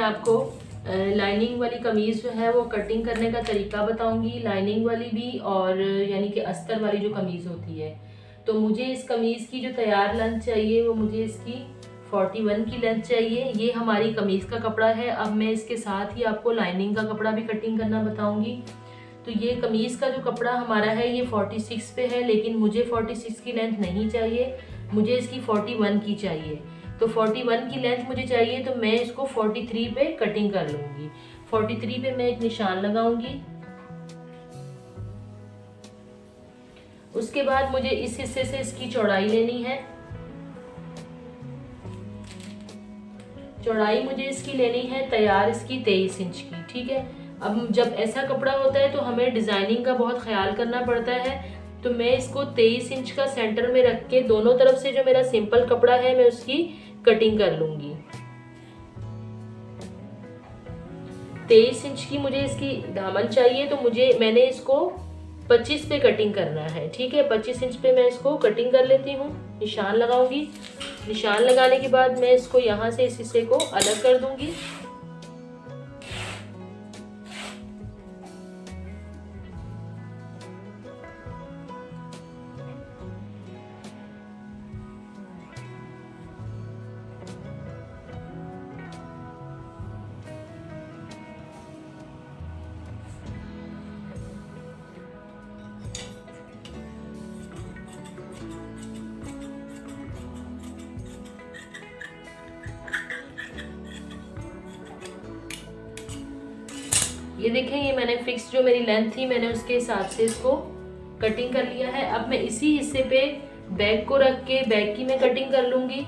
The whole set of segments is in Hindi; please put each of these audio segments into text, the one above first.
आपको लाइनिंग वाली कमीज़ जो है वो कटिंग करने का तरीका बताऊंगी, लाइनिंग वाली भी और यानी कि अस्तर वाली जो कमीज़ होती है। तो मुझे इस कमीज़ की जो तैयार लेंथ चाहिए वो मुझे इसकी 41 की लेंथ चाहिए। ये हमारी कमीज़ का कपड़ा है। अब मैं इसके साथ ही आपको लाइनिंग का कपड़ा भी कटिंग करना बताऊंगी। तो ये कमीज़ का जो कपड़ा हमारा है ये 46 पे है, लेकिन मुझे 46 की लेंथ नहीं चाहिए, मुझे इसकी 41 की चाहिए। तो 41 की लेंथ मुझे चाहिए, तो मैं इसको 43 पे कटिंग कर लूँगी। 43 पे मैं एक निशान लगाऊंगी। उसके बाद मुझे इस हिस्से से इसकी चौड़ाई लेनी है। चौड़ाई मुझे इसकी लेनी है तैयार इसकी 23 इंच की, ठीक है। अब जब ऐसा कपड़ा होता है तो हमें डिज़ाइनिंग का बहुत ख्याल करना पड़ता है। तो मैं इसको 23 इंच का सेंटर में रख के दोनों तरफ से जो मेरा सिंपल कपड़ा है मैं उसकी कटिंग कर लूँगी। 23 इंच की मुझे इसकी दामन चाहिए, तो मैंने इसको 25 पे कटिंग करना है, ठीक है। 25 इंच पे मैं इसको कटिंग कर लेती हूँ, निशान लगाऊंगी। निशान लगाने के बाद मैं इसको यहाँ से इस हिस्से को अलग कर दूंगी। ये देखें, ये मैंने फिक्स जो मेरी लेंथ थी मैंने उसके हिसाब से इसको कटिंग कर लिया है। अब मैं इसी हिस्से पे बैक को रख के बैक की मैं कटिंग कर लूंगी।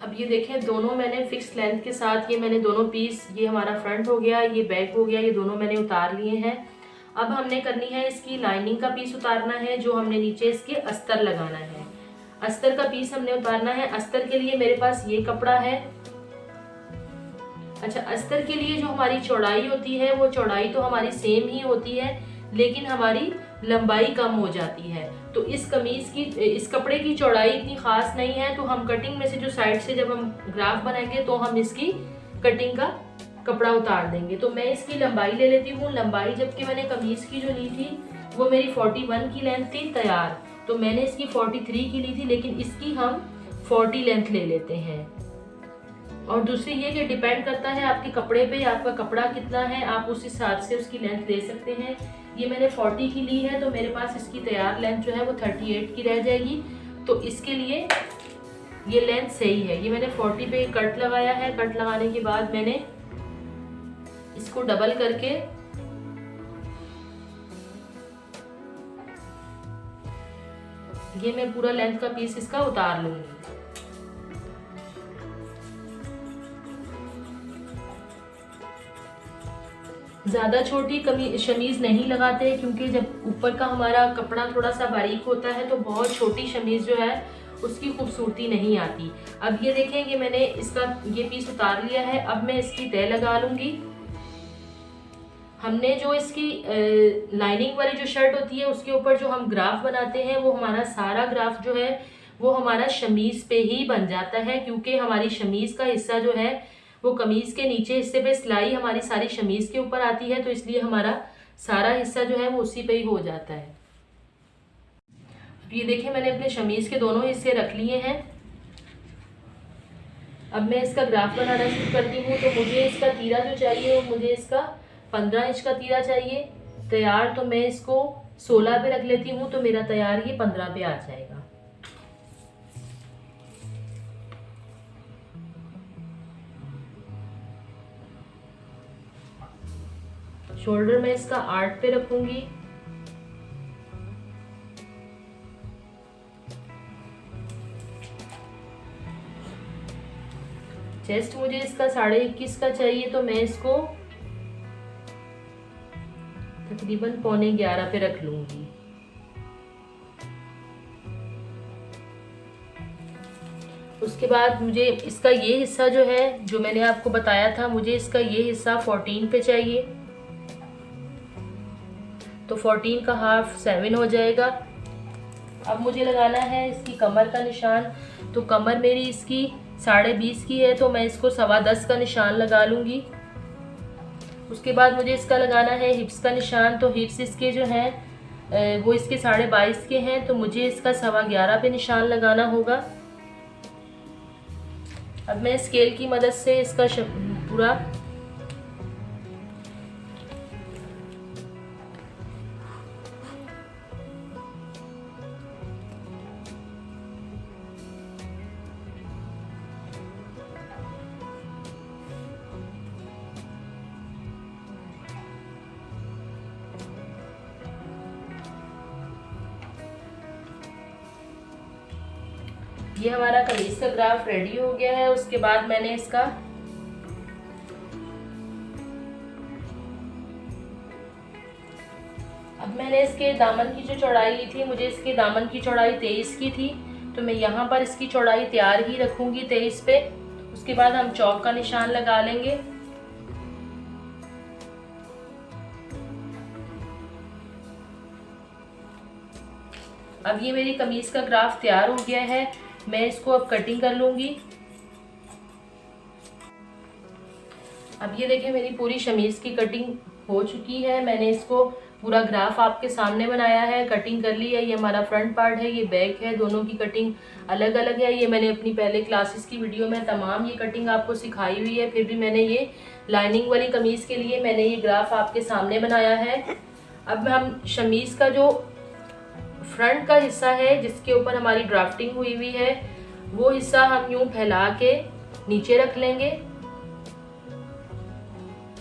अब ये देखें, दोनों मैंने फिक्स लेंथ के साथ ये मैंने दोनों पीस, ये हमारा फ्रंट हो गया, ये बैक हो गया, ये दोनों मैंने उतार लिए हैं। अब हमने करनी है इसकी लाइनिंग का पीस उतारना है, जो हमने नीचे इसके अस्तर लगाना है। अस्तर का पीस हमने उतारना है। अस्तर के लिए मेरे पास ये कपड़ा है। अच्छा, अस्तर के लिए जो हमारी चौड़ाई होती है वो चौड़ाई तो हमारी सेम ही होती है, लेकिन हमारी लंबाई कम हो जाती है। तो इस कमीज की, इस कपड़े की चौड़ाई इतनी खास नहीं है, तो हम कटिंग में से जो साइड से जब हम ग्राफ बनाएंगे तो हम इसकी कटिंग का कपड़ा उतार देंगे। तो मैं इसकी लंबाई ले लेती हूँ। लंबाई जबकि मैंने कमीज की जो ली थी वो मेरी 41 की लेंथ थी तैयार, तो मैंने इसकी 43 की ली थी, लेकिन इसकी हम 40 लेंथ ले लेते हैं। और दूसरी ये कि डिपेंड करता है आपके कपड़े पे, आपका कपड़ा कितना है, आप उस हिसाब से उसकी लेंथ ले सकते हैं। ये मैंने 40 की ली है, तो मेरे पास इसकी तैयार लेंथ जो है वो 38 की रह जाएगी। तो इसके लिए ये लेंथ सही है। ये मैंने 40 पे कट लगाया है। कट लगाने के बाद मैंने इसको डबल करके ये मैं पूरा लेंथ का पीस इसका उतार लूंगी। ज़्यादा छोटी शमीज़ नहीं लगाते, क्योंकि जब ऊपर का हमारा कपड़ा थोड़ा सा बारीक होता है तो बहुत छोटी शमीज़ जो है उसकी खूबसूरती नहीं आती। अब ये देखें कि मैंने इसका ये पीस उतार लिया है। अब मैं इसकी तय लगा लूँगी। हमने जो इसकी लाइनिंग वाली जो शर्ट होती है उसके ऊपर जो हम ग्राफ बनाते हैं वो हमारा सारा ग्राफ जो है वो हमारा शमीज़ पे ही बन जाता है, क्योंकि हमारी शमीज़ का हिस्सा जो है वो कमीज़ के नीचे हिस्से पे सिलाई हमारी सारी शमीज़ के ऊपर आती है, तो इसलिए हमारा सारा हिस्सा जो है वो उसी पे ही हो जाता है। अब ये देखें, मैंने अपने शमीज़ के दोनों हिस्से रख लिए हैं। अब मैं इसका ग्राफ बनाना शुरू करती हूँ। तो मुझे इसका तीरा जो चाहिए वो मुझे इसका 15 इंच का तीरा चाहिए तैयार। तो मैं इसको 16 पे रख लेती हूँ, तो मेरा तैयार ये 15 पे आ जाएगा। शोल्डर मैं इसका 8 पे रखूंगी। चेस्ट मुझे इसका 21.5 का चाहिए, तो मैं इसको तकरीबन 11.25 पे रख लूंगी। उसके बाद मुझे इसका ये हिस्सा जो है, जो मैंने आपको बताया था, मुझे इसका ये हिस्सा 14 पे चाहिए, तो 14 का हाफ 7 हो जाएगा। अब मुझे लगाना है इसकी कमर का निशान, तो कमर मेरी इसकी 20.5 की है, तो मैं इसको 10.25 का निशान लगा लूँगी। उसके बाद मुझे इसका लगाना है हिप्स का निशान, तो हिप्स इसके जो हैं वो इसके 22.5 के हैं, तो मुझे इसका 11.25 पे निशान लगाना होगा। अब मैं स्केल की मदद से इसका पूरा ये हमारा कमीज का ग्राफ रेडी हो गया है। उसके बाद मैंने इसका अब मैंने इसके दामन की जो चौड़ाई ली थी, मुझे इसके दामन की चौड़ाई 23 की थी, तो मैं यहाँ पर इसकी चौड़ाई तैयार ही रखूंगी 23 पे। उसके बाद हम चौक का निशान लगा लेंगे। अब ये मेरी कमीज का ग्राफ तैयार हो गया है, मैं इसको अब कटिंग कर लूंगी। अब ये देखिए मेरी पूरी शमीज की कटिंग हो चुकी है। मैंने इसको पूरा ग्राफ आपके सामने बनाया है, कटिंग कर ली है। ये हमारा फ्रंट पार्ट है, ये बैक है, दोनों की कटिंग अलग अलग है। ये मैंने अपनी पहले क्लासेस की वीडियो में तमाम ये कटिंग आपको सिखाई हुई है, फिर भी मैंने ये लाइनिंग वाली कमीज के लिए मैंने ये ग्राफ आपके सामने बनाया है। अब हम शमीज का जो फ्रंट का हिस्सा है, जिसके ऊपर हमारी ड्राफ्टिंग हुई हुई है, वो हिस्सा हम यूं फैला के नीचे रख लेंगे।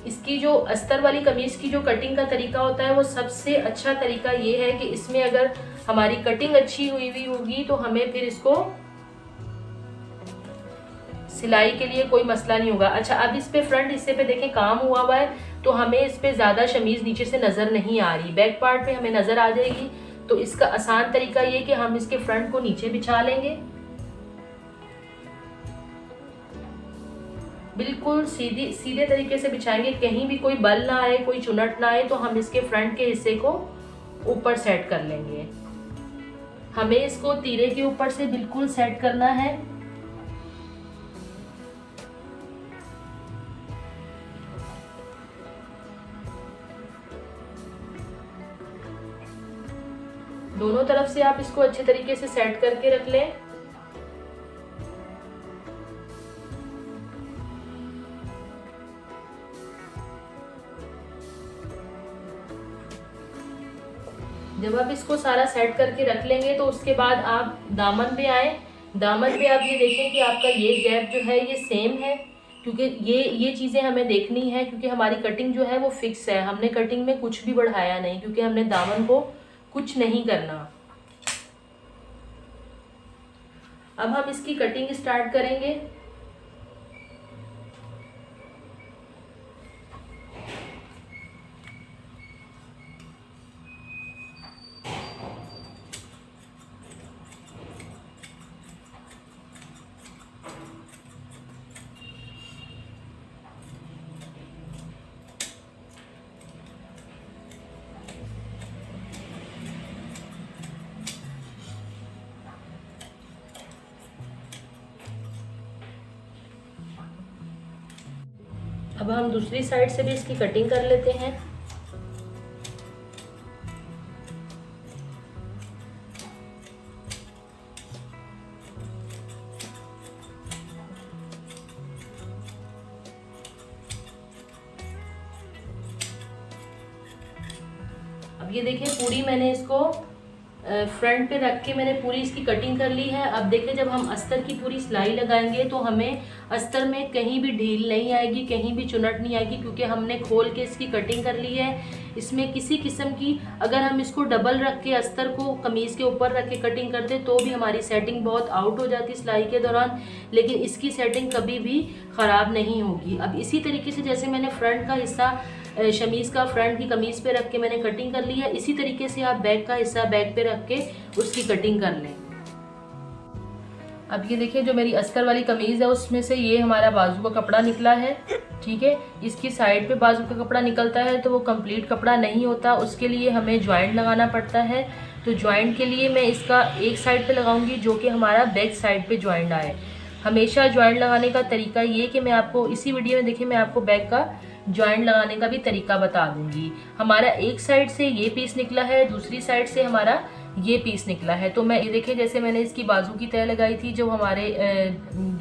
इसकी जो अस्तर वाली कमीज की जो कटिंग का तरीका होता है, वो सबसे अच्छा तरीका ये है कि इसमें अगर हमारी कटिंग अच्छी हुई हुई होगी तो हमें फिर इसको सिलाई के लिए कोई मसला नहीं होगा। अच्छा, अब इस पे फ्रंट हिस्से पे देखें काम हुआ हुआ है, तो हमें इस पे ज्यादा शमीज नीचे से नजर नहीं आ रही, बैक पार्ट पे हमें नजर आ जाएगी। तो इसका आसान तरीका ये कि हम इसके फ्रंट को नीचे बिछा लेंगे, बिल्कुल सीधे तरीके से बिछाएंगे, कहीं भी कोई बल ना आए, कोई चुनट ना आए। तो हम इसके फ्रंट के हिस्से को ऊपर सेट कर लेंगे। हमें इसको तीरे के ऊपर से बिल्कुल सेट करना है। दोनों तरफ से आप इसको अच्छे तरीके से सेट करके रख लें। जब आप इसको सारा सेट करके रख लेंगे तो उसके बाद आप दामन पे आए। दामन पे आप ये देखें कि आपका ये गैप जो है ये सेम है, क्योंकि ये चीज़ें हमें देखनी है, क्योंकि हमारी कटिंग जो है वो फिक्स है। हमने कटिंग में कुछ भी बढ़ाया नहीं, क्योंकि हमने दामन को कुछ नहीं करना। अब हम इसकी कटिंग स्टार्ट करेंगे। अब हम दूसरी साइड से भी इसकी कटिंग कर लेते हैं। अब ये देखिए पूरी मैंने इसको फ्रंट पे रख के मैंने पूरी इसकी कटिंग कर ली है। अब देखिए जब हम अस्तर की पूरी सिलाई लगाएंगे तो हमें अस्तर में कहीं भी ढील नहीं आएगी, कहीं भी चुनट नहीं आएगी, क्योंकि हमने खोल के इसकी कटिंग कर ली है। इसमें किसी किस्म की, अगर हम इसको डबल रख के अस्तर को कमीज़ के ऊपर रख के कटिंग करते तो भी हमारी सेटिंग बहुत आउट हो जाती सिलाई के दौरान, लेकिन इसकी सेटिंग कभी भी ख़राब नहीं होगी। अब इसी तरीके से जैसे मैंने फ्रंट का हिस्सा शमीज़ का फ्रंट की कमीज़ पे रख के मैंने कटिंग कर ली है, इसी तरीके से आप बैक का हिस्सा बैक पे रख के उसकी कटिंग कर लें। अब ये देखिए जो मेरी अस्तर वाली कमीज़ है उसमें से ये हमारा बाजू का कपड़ा निकला है, ठीक है। इसकी साइड पे बाजू का कपड़ा निकलता है तो वो कंप्लीट कपड़ा नहीं होता, उसके लिए हमें जॉइंट लगाना पड़ता है। तो जॉइंट के लिए मैं इसका एक साइड पे लगाऊंगी जो कि हमारा बैक साइड पे जॉइंट आए। हमेशा जॉइंट लगाने का तरीका ये कि मैं आपको इसी वीडियो में देखिए मैं आपको बैक का जॉइंट लगाने का भी तरीका बता दूंगी। हमारा एक साइड से ये पीस निकला है, दूसरी साइड से हमारा ये पीस निकला है। तो मैं ये देखिए जैसे मैंने इसकी बाजू की तय लगाई थी, जो हमारे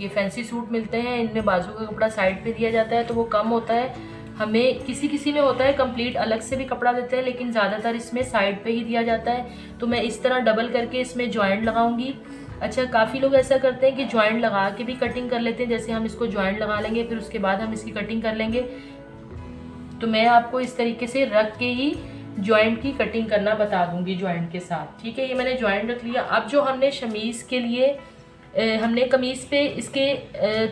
ये फैंसी सूट मिलते हैं इनमें बाजू का कपड़ा साइड पे दिया जाता है तो वो कम होता है। हमें किसी किसी में होता है कंप्लीट अलग से भी कपड़ा देते हैं, लेकिन ज़्यादातर इसमें साइड पे ही दिया जाता है। तो मैं इस तरह डबल करके इसमें जॉइंट लगाऊंगी। अच्छा, काफ़ी लोग ऐसा करते हैं कि जॉइंट लगा के भी कटिंग कर लेते हैं, जैसे हम इसको जॉइंट लगा लेंगे फिर उसके बाद हम इसकी कटिंग कर लेंगे। तो मैं आपको इस तरीके से रख के ही जॉइंट की कटिंग करना बता दूंगी जॉइंट के साथ, ठीक है। ये मैंने जॉइंट रख लिया। अब जो हमने शमीज़ के लिए हमने कमीज़ पे इसके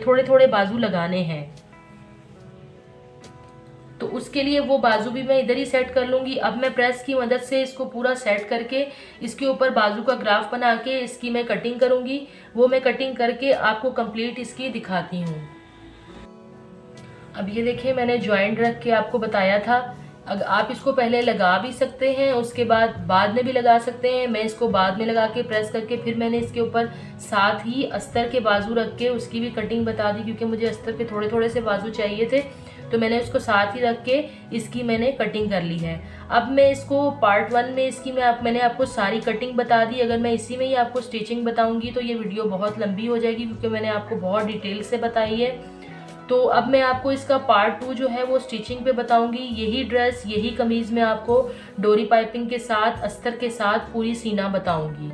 थोड़े थोड़े बाजू लगाने हैं, तो उसके लिए वो बाजू भी मैं इधर ही सेट कर लूँगी। अब मैं प्रेस की मदद से इसको पूरा सेट करके इसके ऊपर बाजू का ग्राफ बना के इसकी मैं कटिंग करूँगी। वो मैं कटिंग करके आपको कंप्लीट इसकी दिखाती हूँ। अब ये देखिए मैंने जॉइंट रख के आपको बताया था। अगर आप इसको पहले लगा भी सकते हैं, उसके बाद में भी लगा सकते हैं। मैं इसको बाद में लगा के प्रेस करके फिर मैंने इसके ऊपर साथ ही अस्तर के बाजू रख के उसकी भी कटिंग बता दी, क्योंकि मुझे अस्तर के थोड़े थोड़े से बाजू चाहिए थे। तो मैंने उसको साथ ही रख के इसकी मैंने कटिंग कर ली है। अब मैं इसको पार्ट 1 में इसकी मैंने आपको सारी कटिंग बता दी। अगर मैं इसी में ही आपको स्टिचिंग बताऊंगी तो ये वीडियो बहुत लंबी हो जाएगी, क्योंकि मैंने आपको बहुत डिटेल से बताई है। तो अब मैं आपको इसका पार्ट 2 जो है वो स्टिचिंग पे बताऊंगी। यही ड्रेस यही कमीज़ मैं आपको डोरी पाइपिंग के साथ अस्तर के साथ पूरी सीना बताऊंगी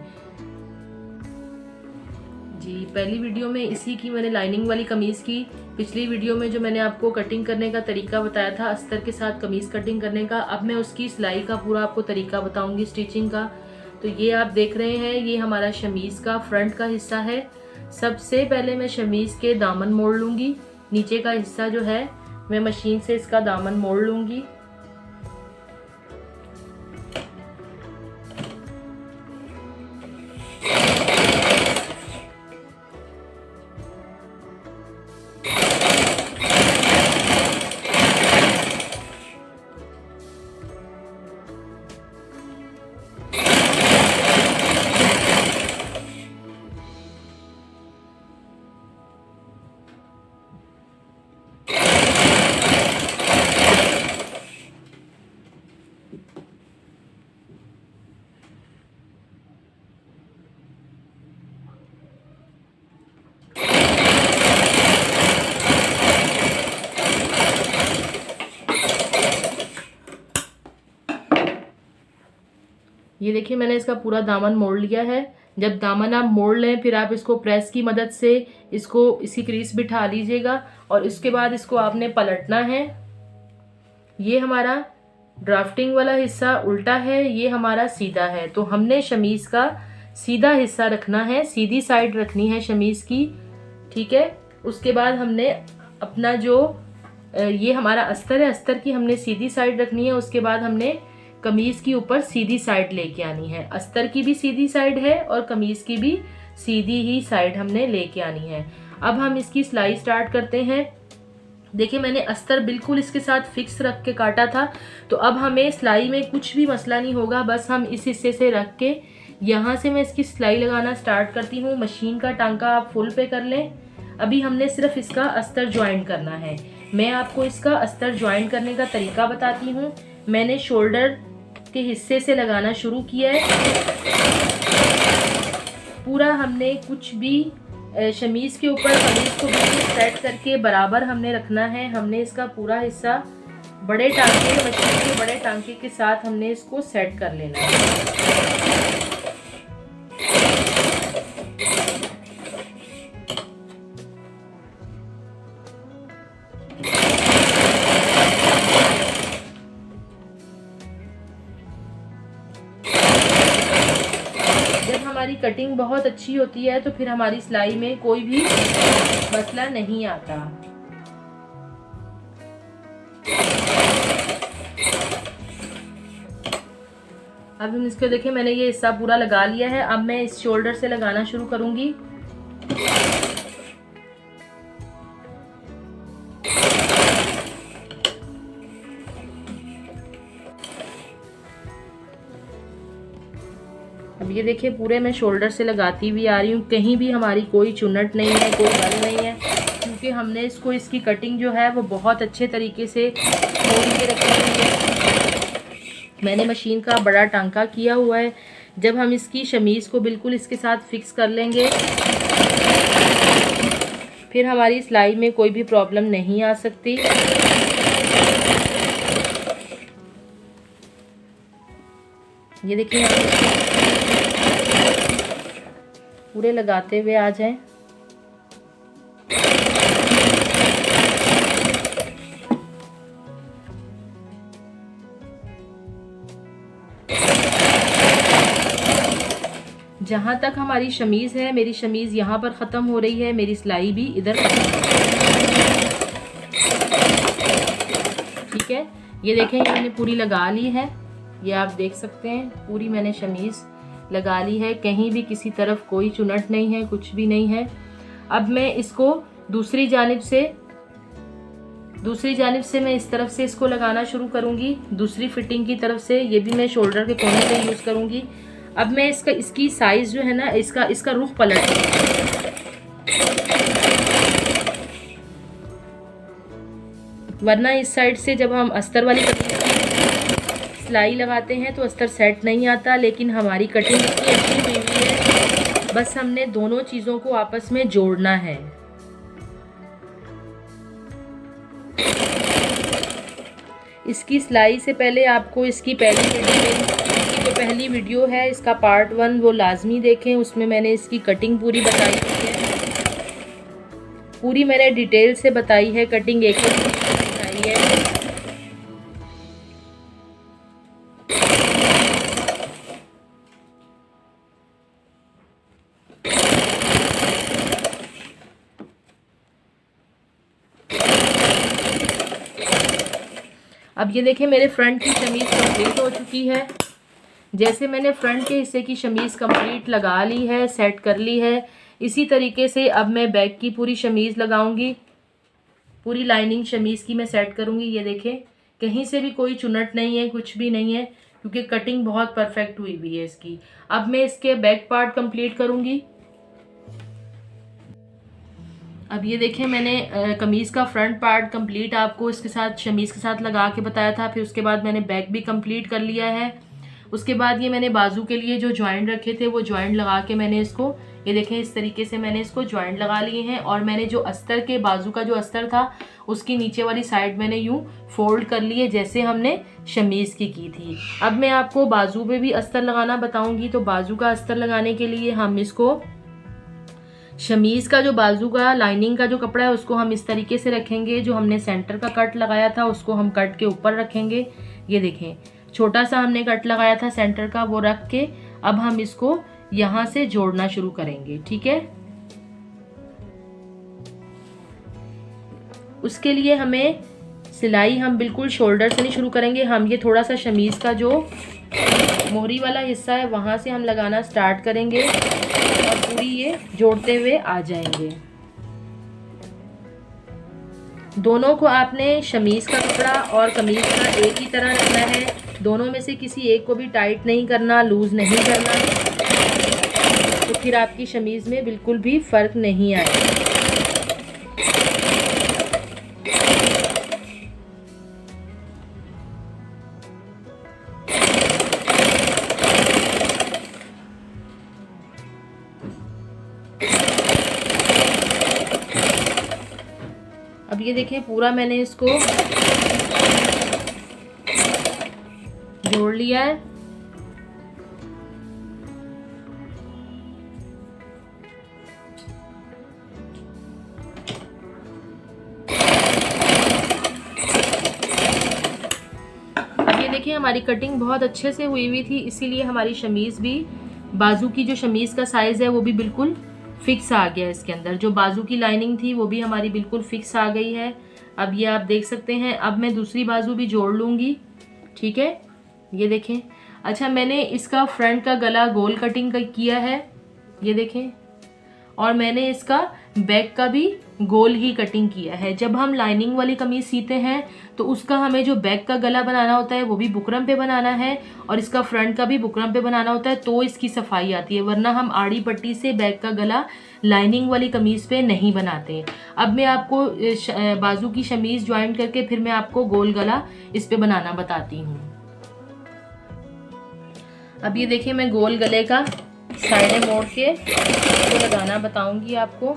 जी। पहली वीडियो में इसी की मैंने लाइनिंग वाली कमीज़ की, पिछली वीडियो में जो मैंने आपको कटिंग करने का तरीका बताया था अस्तर के साथ कमीज़ कटिंग करने का, अब मैं उसकी सिलाई का पूरा आपको तरीका बताऊंगी स्टिचिंग का। तो ये आप देख रहे हैं ये हमारा शमीज़ का फ्रंट का हिस्सा है। सबसे पहले मैं शमीज़ के दामन मोड़ लूँगी। नीचे का हिस्सा जो है मैं मशीन से इसका दामन मोड़ लूँगी। ये देखिए मैंने इसका पूरा दामन मोड़ लिया है। जब दामन आप मोड़ लें फिर आप इसको प्रेस की मदद से इसकी क्रीज बिठा लीजिएगा और इसके बाद इसको आपने पलटना है। ये हमारा ड्राफ्टिंग वाला हिस्सा उल्टा है, ये हमारा सीधा है। तो हमने शमीज़ का सीधा हिस्सा रखना है, सीधी साइड रखनी है शमीज़ की, ठीक है। उसके बाद हमने अपना जो ये हमारा अस्तर है, अस्तर की हमने सीधी साइड रखनी है। उसके बाद हमने कमीज़ की ऊपर सीधी साइड लेके आनी है। अस्तर की भी सीधी साइड है और कमीज़ की भी सीधी ही साइड हमने लेके आनी है। अब हम इसकी सिलाई स्टार्ट करते हैं। देखिए मैंने अस्तर बिल्कुल इसके साथ फिक्स रख के काटा था, तो अब हमें सिलाई में कुछ भी मसला नहीं होगा। बस हम इस हिस्से से रख के यहाँ से मैं इसकी सिलाई लगाना स्टार्ट करती हूँ। मशीन का टांका आप फुल पे कर लें। अभी हमने सिर्फ इसका अस्तर ज्वाइंट करना है। मैं आपको इसका अस्तर ज्वाइंट करने का तरीका बताती हूँ। मैंने शोल्डर के हिस्से से लगाना शुरू किया है। पूरा हमने कुछ भी शमीज़ के ऊपर कमीज़ को बिल्कुल सेट करके बराबर हमने रखना है। हमने इसका पूरा हिस्सा बड़े टांके, मशीन के बड़े टांके के साथ हमने इसको सेट कर लेना है। हमारी कटिंग बहुत अच्छी होती है तो फिर हमारी सिलाई में कोई भी मसला नहीं आता। अब हम इसको देखिए मैंने ये हिस्सा पूरा लगा लिया है। अब मैं इस शोल्डर से लगाना शुरू करूंगी। अब ये देखिए पूरे मैं शोल्डर से लगाती हुई आ रही हूँ, कहीं भी हमारी कोई चुन्नट नहीं है, कोई बल नहीं है, क्योंकि हमने इसकी कटिंग जो है वो बहुत अच्छे तरीके से मोड़ के रखी हुई है। मैंने मशीन का बड़ा टांका किया हुआ है। जब हम इसकी शमीज़ को बिल्कुल इसके साथ फिक्स कर लेंगे, फिर हमारी सिलाई में कोई भी प्रॉब्लम नहीं आ सकती। ये देखिए पूरे लगाते हुए आ जाएं। जहाँ तक हमारी शमीज़ है, मेरी शमीज़ यहाँ पर ख़त्म हो रही है, मेरी सिलाई भी इधर ठीक है। ये देखें मैंने पूरी लगा ली है, ये आप देख सकते हैं पूरी मैंने शमीज़ लगा ली है, कहीं भी किसी तरफ कोई चुनट नहीं है, कुछ भी नहीं है। अब मैं इसको दूसरी जानिब से मैं इस तरफ से इसको लगाना शुरू करूँगी, दूसरी फिटिंग की तरफ से। ये भी मैं शोल्डर के कोने पे यूज़ करूँगी। अब मैं इसकी साइज़ जो है ना, इसका रुख पलट, वरना इस साइड से जब हम अस्तर वाली सिलाई लगाते हैं तो अस्तर सेट नहीं आता, लेकिन हमारी कटिंग इतनी अच्छी हुई है, बस हमने दोनों चीज़ों को आपस में जोड़ना है। इसकी सिलाई से पहले आपको इसकी पहली वीडियो है, इसका पार्ट 1 वो लाजमी देखें, उसमें मैंने इसकी कटिंग पूरी बताई है, पूरी मैंने डिटेल से बताई है, कटिंग एक बताई है। अब ये देखें मेरे फ्रंट की शमीज़ कंप्लीट हो चुकी है। जैसे मैंने फ्रंट के हिस्से की शमीज़ कंप्लीट लगा ली है, सेट कर ली है, इसी तरीके से अब मैं बैक की पूरी शमीज़ लगाऊंगी। पूरी लाइनिंग शमीज़ की मैं सेट करूंगी। ये देखें कहीं से भी कोई चुनट नहीं है, कुछ भी नहीं है, क्योंकि कटिंग बहुत परफेक्ट हुई हुई है इसकी। अब मैं इसके बैक पार्ट कंप्लीट करूंगी। अब ये देखें मैंने कमीज़ का फ्रंट पार्ट कंप्लीट आपको इसके साथ शमीज़ के साथ लगा के बताया था, फिर उसके बाद मैंने बैक भी कंप्लीट कर लिया है। उसके बाद ये मैंने बाजू के लिए जो जॉइंट रखे थे वो जॉइंट लगा के मैंने इसको, ये देखें इस तरीके से मैंने इसको जॉइंट लगा लिए हैं। और मैंने जो अस्तर के बाजू का जो अस्तर था उसकी नीचे वाली साइड मैंने यूँ फोल्ड कर लिए, जैसे हमने शमीज़ की थी। अब मैं आपको बाजू पे भी अस्तर लगाना बताऊँगी। तो बाजू का अस्तर लगाने के लिए हम इसको शमीज़ का जो बाजू का लाइनिंग का जो कपड़ा है उसको हम इस तरीके से रखेंगे। जो हमने सेंटर का कट लगाया था उसको हम कट के ऊपर रखेंगे। ये देखें छोटा सा हमने कट लगाया था सेंटर का, वो रख के अब हम इसको यहाँ से जोड़ना शुरू करेंगे। ठीक है, उसके लिए हमें सिलाई हम बिल्कुल शोल्डर से नहीं शुरू करेंगे, हम ये थोड़ा सा शमीज़ का जो मोहरी वाला हिस्सा है वहाँ से हम लगाना स्टार्ट करेंगे और पूरी ये जोड़ते हुए आ जाएंगे। दोनों को आपने शमीज़ का कपड़ा और कमीज़ का एक ही तरह रखना है, दोनों में से किसी एक को भी टाइट नहीं करना, लूज़ नहीं करना, तो फिर आपकी शमीज़ में बिल्कुल भी फ़र्क नहीं आएगा। अब ये देखें पूरा मैंने इसको जोड़ लिया है। अब ये देखिए हमारी कटिंग बहुत अच्छे से हुई थी, इसीलिए हमारी शमीज़ भी, बाजू की जो शमीज़ का साइज़ है वो भी बिल्कुल फिक्स आ गया है। इसके अंदर जो बाजू की लाइनिंग थी वो भी हमारी बिल्कुल फिक्स आ गई है। अब ये आप देख सकते हैं। अब मैं दूसरी बाजू भी जोड़ लूँगी। ठीक है, ये देखें। अच्छा, मैंने इसका फ्रंट का गला गोल कटिंग किया है, ये देखें। और मैंने इसका बैक का भी गोल ही कटिंग किया है। जब हम लाइनिंग वाली कमीज सीते हैं तो उसका हमें जो बैक का गला बनाना होता है वो भी बुकरम पे बनाना है और इसका फ्रंट का भी बुकरम पे बनाना होता है, तो इसकी सफाई आती है, वरना हम आड़ी पट्टी से बैक का गला लाइनिंग वाली कमीज पे नहीं बनाते। अब मैं आपको बाजू की शमीज ज्वाइन करके फिर मैं आपको गोल गला इस पे बनाना बताती हूँ। अब ये देखिए मैं गोल गले का साइडें मोड़ के इसको लगाना बताऊंगी आपको।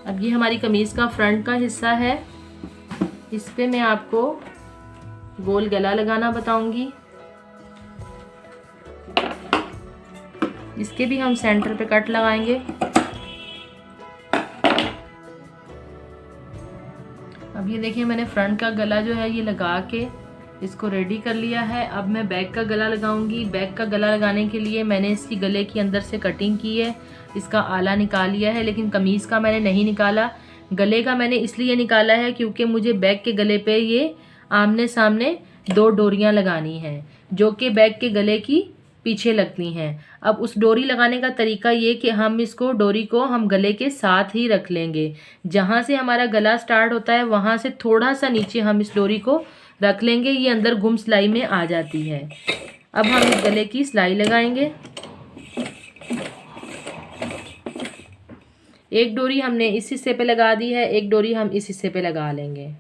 अब ये हमारी कमीज़ का फ्रंट का हिस्सा है, इस पे मैं आपको गोल गला लगाना बताऊंगी। इसके भी हम सेंटर पे कट लगाएंगे। अब ये देखिए मैंने फ्रंट का गला जो है ये लगा के इसको रेडी कर लिया है। अब मैं बैक का गला लगाऊंगी। बैक का गला लगाने के लिए मैंने इसकी गले की अंदर से कटिंग की है, इसका आला निकाल लिया है, लेकिन कमीज़ का मैंने नहीं निकाला। गले का मैंने इसलिए निकाला है क्योंकि मुझे बैक के गले पे ये आमने सामने 2 डोरियां लगानी हैं जो कि बैक के गले की पीछे लगती हैं। अब उस डोरी लगाने का तरीका ये कि हम इसको डोरी को हम गले के साथ ही रख लेंगे। जहाँ से हमारा गला स्टार्ट होता है वहाँ से थोड़ा सा नीचे हम इस डोरी को रख लेंगे, ये अंदर गुम सिलाई में आ जाती है। अब हम इस गले की सिलाई लगाएंगे। एक डोरी हमने इस हिस्से पे लगा दी है, एक डोरी हम इस हिस्से पे लगा लेंगे।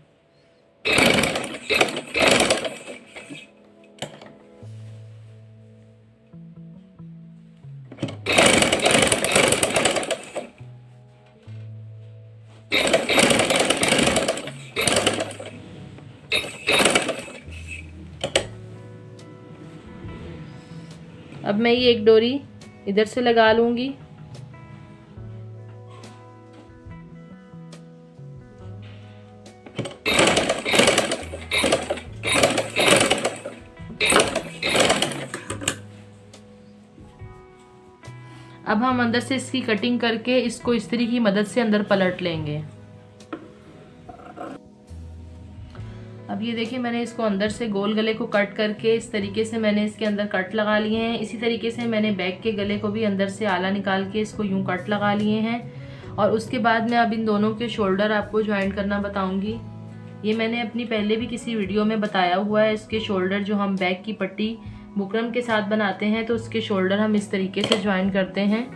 अब मैं ये एक डोरी इधर से लगा लूंगी। अब हम अंदर से इसकी कटिंग करके इसको इस्त्री की मदद से अंदर पलट लेंगे। अब ये देखिए मैंने इसको अंदर से गोल गले को कट करके इस तरीके से मैंने इसके अंदर कट लगा लिए हैं। इसी तरीके से मैंने बैक के गले को भी अंदर से आला निकाल के इसको यूं कट लगा लिए हैं। और उसके बाद मैं अब इन दोनों के शोल्डर आपको ज्वाइन करना बताऊंगी। ये मैंने अपनी पहले भी किसी वीडियो में बताया हुआ है। इसके शोल्डर जो हम बैक की पट्टी बुकरम के साथ बनाते हैं तो उसके शोल्डर हम इस तरीके से ज्वाइन करते हैं।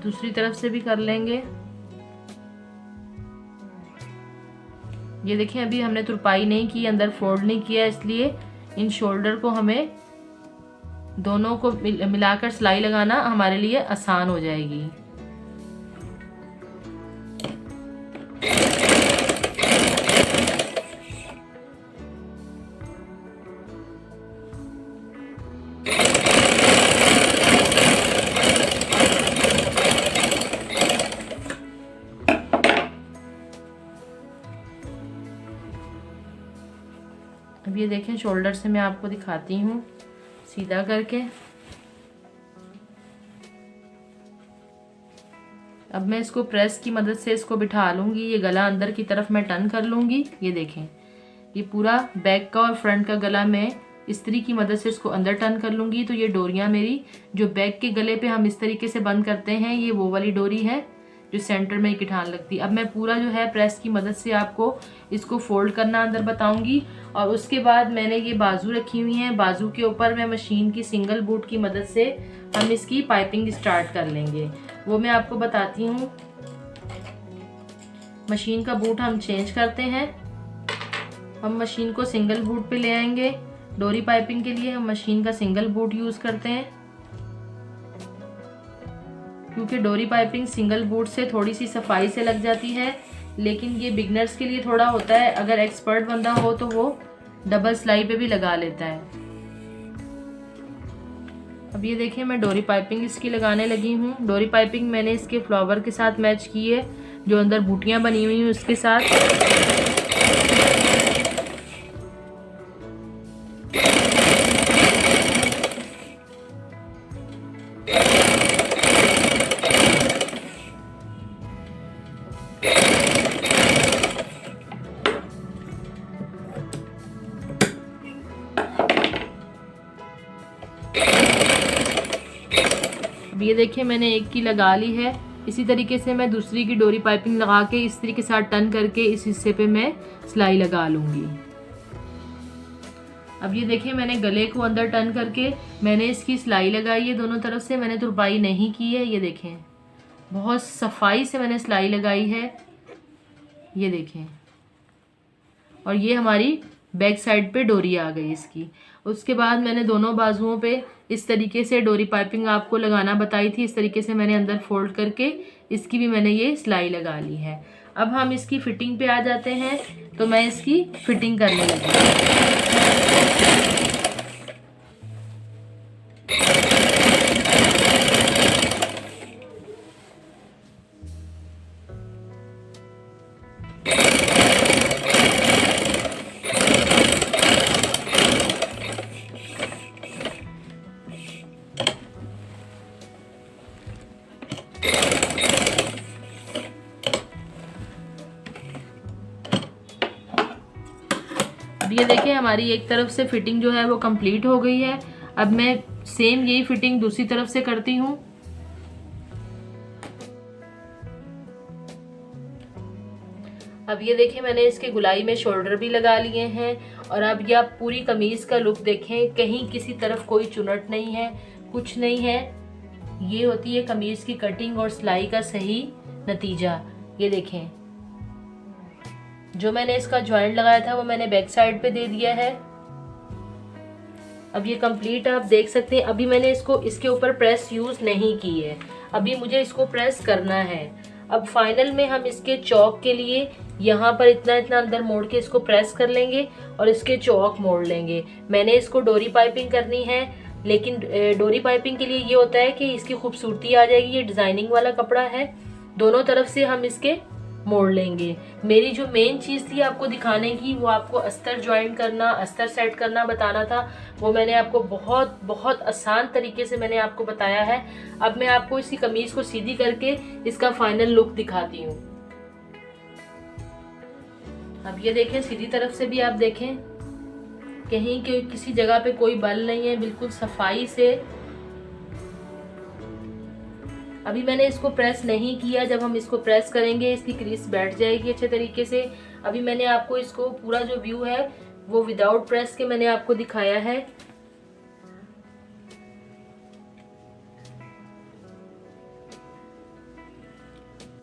दूसरी तरफ से भी कर लेंगे। ये देखिए अभी हमने तुरपाई नहीं की, अंदर फोल्ड नहीं किया, इसलिए इन शोल्डर को हमें दोनों को मिलाकर सिलाई लगाना हमारे लिए आसान हो जाएगी। अब ये देखें शोल्डर से मैं आपको दिखाती हूँ सीधा करके। अब मैं इसको प्रेस की मदद से इसको बिठा लूँगी। ये गला अंदर की तरफ मैं टर्न कर लूँगी। ये देखें ये पूरा बैक का और फ्रंट का गला मैं इस्त्री की मदद से इसको अंदर टर्न कर लूँगी। तो ये डोरियाँ मेरी जो बैक के गले पे हम इस तरीके से बंद करते हैं, ये वो वाली डोरी है जो सेंटर में इकट्ठान लगती। अब मैं पूरा जो है प्रेस की मदद से आपको इसको फोल्ड करना अंदर बताऊंगी। और उसके बाद मैंने ये बाजू रखी हुई हैं, बाजू के ऊपर मैं मशीन की सिंगल बूट की मदद से हम इसकी पाइपिंग स्टार्ट कर लेंगे, वो मैं आपको बताती हूँ। मशीन का बूट हम चेंज करते हैं हम मशीन को सिंगल बूट पे ले आएंगे। डोरी पाइपिंग के लिए हम मशीन का सिंगल बूट यूज़ करते हैं, क्योंकि डोरी पाइपिंग सिंगल बूट से थोड़ी सी सफाई से लग जाती है, लेकिन ये बिगनर्स के लिए थोड़ा होता है। अगर एक्सपर्ट बंदा हो तो वो डबल सिलाई पे भी लगा लेता है। अब ये देखिए मैं डोरी पाइपिंग इसकी लगाने लगी हूँ। डोरी पाइपिंग मैंने इसके फ्लावर के साथ मैच की है, जो अंदर बूटियाँ बनी हुई हैं उसके साथ। अब ये देखिए मैंने एक की लगा ली है। इसी तरीके से मैं दूसरी की डोरी पाइपिंग लगा के इस तरीके के साथ टर्न करके इस हिस्से पे मैं सिलाई लगा लूँगी। अब ये देखिए मैंने गले को अंदर टर्न करके मैंने इसकी सिलाई लगाई है दोनों तरफ से। मैंने तुरपाई नहीं की है, ये देखें बहुत सफाई से मैंने सिलाई लगाई है, ये देखें। और ये हमारी बैक साइड पे डोरी आ गई इसकी। उसके बाद मैंने दोनों बाजुओं पे इस तरीके से डोरी पाइपिंग आपको लगाना बताई थी, इस तरीके से मैंने अंदर फोल्ड करके इसकी भी मैंने ये सिलाई लगा ली है। अब हम इसकी फिटिंग पे आ जाते हैं, तो मैं इसकी फिटिंग करने लगी। अब ये देखिए हमारी एक तरफ से फिटिंग जो है वो कंप्लीट हो गई है। अब मैं सेम यही फिटिंग दूसरी तरफ से करती हूँ। अब ये देखिए मैंने इसके गुलाई में शोल्डर भी लगा लिए हैं। और अब ये आप पूरी कमीज़ का लुक देखें, कहीं किसी तरफ कोई चुनट नहीं है, कुछ नहीं है। ये होती है कमीज़ की कटिंग और सिलाई का सही नतीजा। ये देखें जो मैंने इसका जॉइंट लगाया था वो मैंने बैक साइड पे दे दिया है। अब ये कंप्लीट आप देख सकते हैं। अभी मैंने इसको इसके ऊपर प्रेस यूज़ नहीं की है, अभी मुझे इसको प्रेस करना है। अब फाइनल में हम इसके चौक के लिए यहाँ पर इतना इतना अंदर मोड़ के इसको प्रेस कर लेंगे और इसके चौक मोड़ लेंगे। मैंने इसको डोरी पाइपिंग करनी है, लेकिन डोरी पाइपिंग के लिए ये होता है कि इसकी खूबसूरती आ जाएगी। ये डिज़ाइनिंग वाला कपड़ा है, दोनों तरफ से हम इसके मोड़ लेंगे। मेरी जो मेन चीज़ थी आपको दिखाने की, वो आपको अस्तर ज्वाइंट करना, अस्तर सेट करना बताना था। वो मैंने आपको बहुत बहुत आसान तरीके से मैंने आपको बताया है। अब मैं आपको इसी कमीज़ को सीधी करके इसका फाइनल लुक दिखाती हूँ। अब ये देखें सीधी तरफ से भी आप देखें, कहीं के किसी जगह पे कोई बल नहीं है, बिल्कुल सफाई से। अभी मैंने इसको प्रेस नहीं किया, जब हम इसको प्रेस करेंगे इसकी क्रीज बैठ जाएगी अच्छे तरीके से। अभी मैंने आपको इसको पूरा जो व्यू है वो विदाउट प्रेस के मैंने आपको दिखाया है।